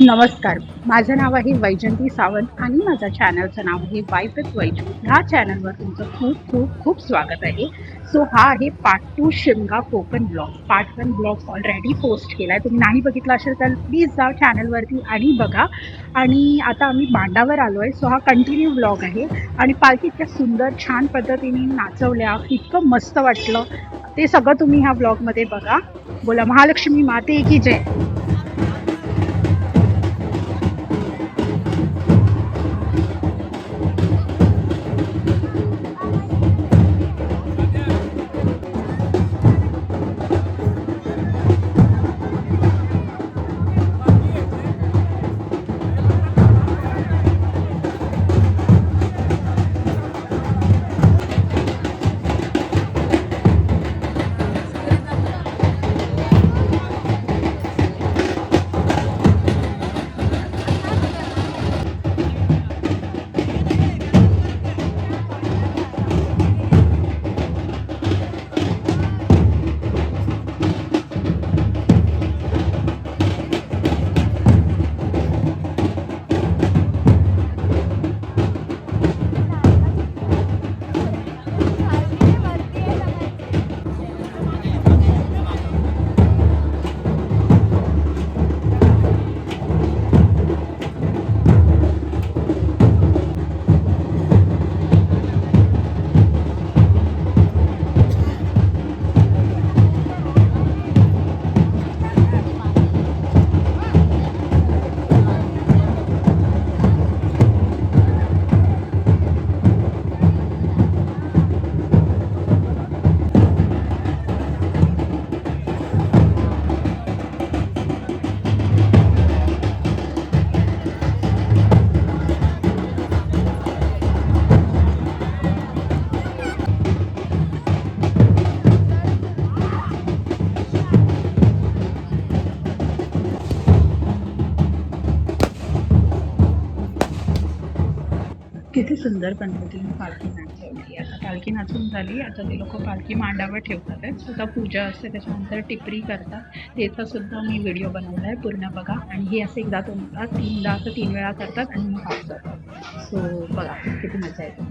नमस्कार, माझं नाव आहे वैजंती सावंत आणि माझ्या चॅनलचं नाव आहे वाईफ विथ वैजू. ह्या चॅनलवर तुमचं खूप खूप खूप स्वागत आहे. सो हा आहे part 2 Shimga Konkan blog. Part 1 blog already post केला आहे. तुम्ही नाही बघितला असेल तर प्लीज जा चॅनलवरती आणि बघा. आणि आता आम्ही मांडावर आलो आहे. सो हा कंटिन्यू ब्लॉग आहे. आणि पालखी इतक्या सुंदर छान पद्धतीने नाचवल्या, इतकं मस्त वाटलं. ते सगळं तुम्ही ह्या ब्लॉगमध्ये बघा. बोला महालक्ष्मी माते की जय. किती सुंदर पद्धतीने पालखी नाचवली. आता पालखी नाचून झाली. आता ते लोक पालखी मांडावर ठेवतात आहे. सुद्धा पूजा असते, त्याच्यानंतर टिपरी करतात. त्याचा सुद्धा मी व्हिडिओ बनवला आहे, पूर्ण बघा. आणि हे असं एकदा दोनदा तीनदा असं 3 वेळा करतात आणि मग हात जातात. सो बघा किती मजा येते.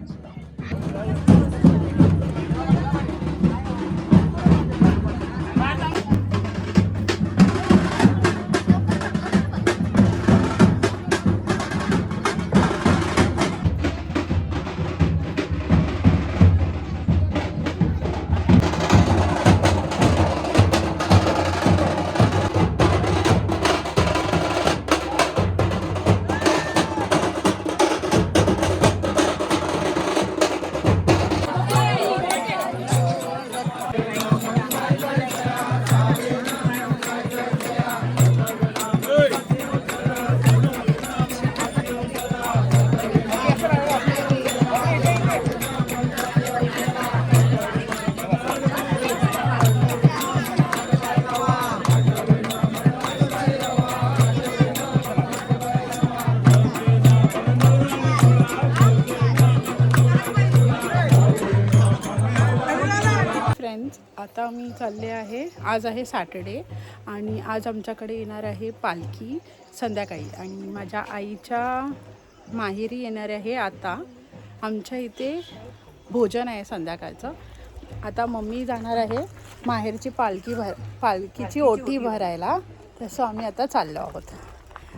फ्रेंड्स, आता मी चालले आहे. आज आहे सॅटर्डे आणि आज आमच्याकडे येणार आहे पालखी संध्याकाळी. आणि माझ्या आईच्या माहेरी येणार आहे. आता आमच्या इथे भोजन आहे संध्याकाळचं. आता मम्मी जाणार आहे माहेरची पालखीची ओटी भरायला. तसं आम्ही आता चाललो आहोत.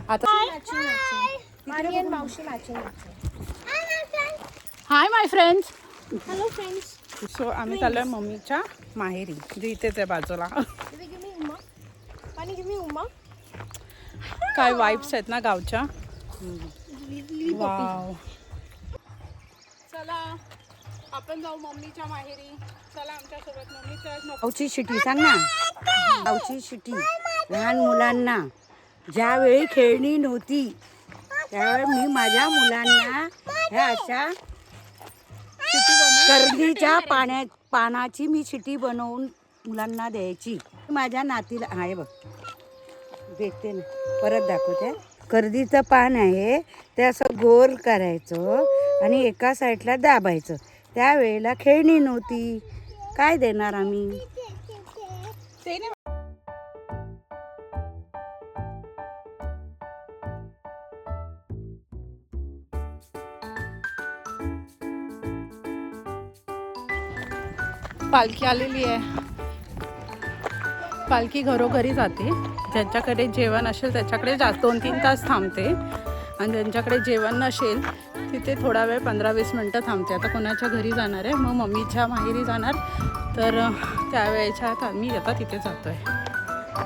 आता hi my friends. Hello friends. So आम्ही चाललोय मम्मीच्या माहेरी, जे इथेच आहे बाजूला. काय वाईब्स आहेत ना गावच्या. वाव. चला आपण जाऊ मम्मीच्या माहेरी. चला आमच्यासोबत. मम्मीच्या गावची शिटी सांग ना. गावची शिटी लहान मुलांना ज्यावेळी खेळणी नव्हती त्यावेळी मी माझ्या मुलांना ह्या अशा कर्दीच्या पानाची मी शिटी बनवून मुलांना द्यायची. माझ्या नातीला आहे बघ, भेटते ना, परत दाखवते. कर्दीचं पान आहे ते असं गोल करायचं आणि एका साईडला दाबायचं. त्यावेळेला खेळणी नव्हती, काय देणार आम्ही. पालखी आलेली आहे. पालखी घरोघरी जाते. ज्यांच्याकडे जेवण असेल त्याच्याकडे 2-3 तास थांबते आणि ज्यांच्याकडे जेवण नसेल तिथे थोडा वेळ 15-20 मिनटं थांबते. आता कोणाच्या घरी जाणार आहे, मग मम्मीच्या माहेरी जाणार, तर त्यावेळेच्या आत आम्ही आता तिथे जातो आहे.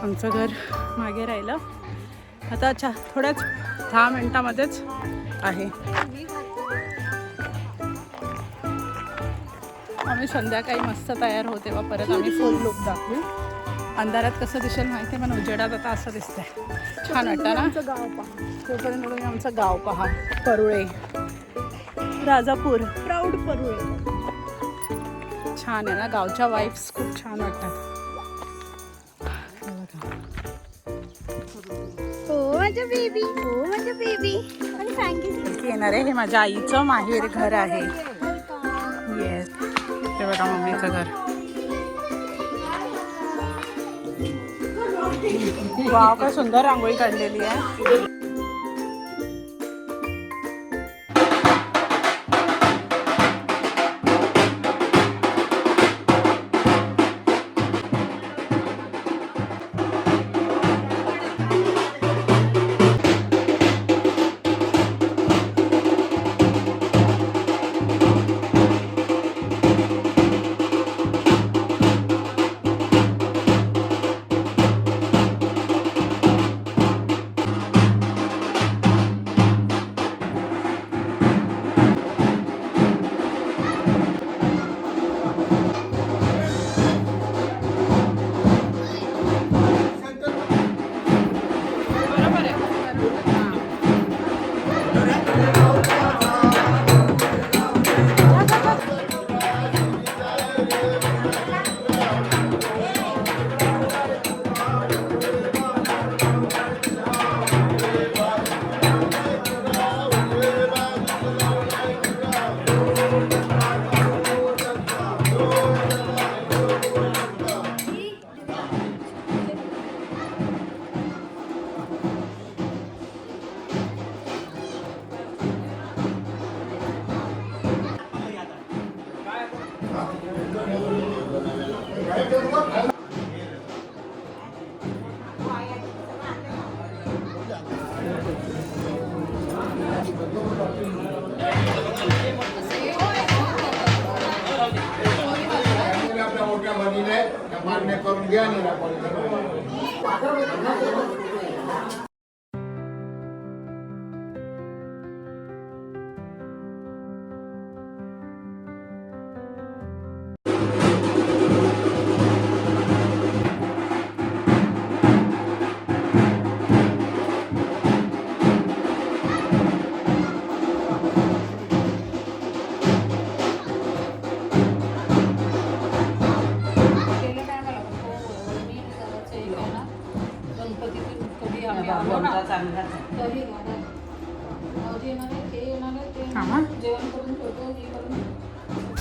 आमचं घर मागे राहिलं. आता थोड्याच 10 मिनटामध्येच आहे. आम्ही संध्याकाळी मस्त तयार होते तेव्हा परत आम्ही फुल लुक दाखवू. अंधारात कसं दिसेल माहिती आहे, पण उजेडात आता असं दिसतंय. छान वाटतं ना. आमचं गाव पहा. तोपर्यंत तुम्ही आमचं गाव पहा. परुळे, राजापूर, प्राऊड परुळे. छान आहे ना, गावच्या वाईब्स खूप छान वाटतात. हो माझ्या बेबी, हो माझ्या बेबी. आणि सांगितलं येणार आहे. हे माझ्या आईचं माहेर घर आहे. येस, ते बघा मम्मीचं घर. वाव, काय सुंदर रांगोळी काढलेली आहे. मान्य करून घ्या आणि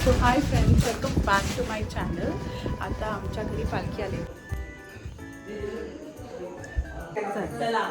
so hi friends, welcome back to my channel. आता आमच्या घरी पालखी आली. चला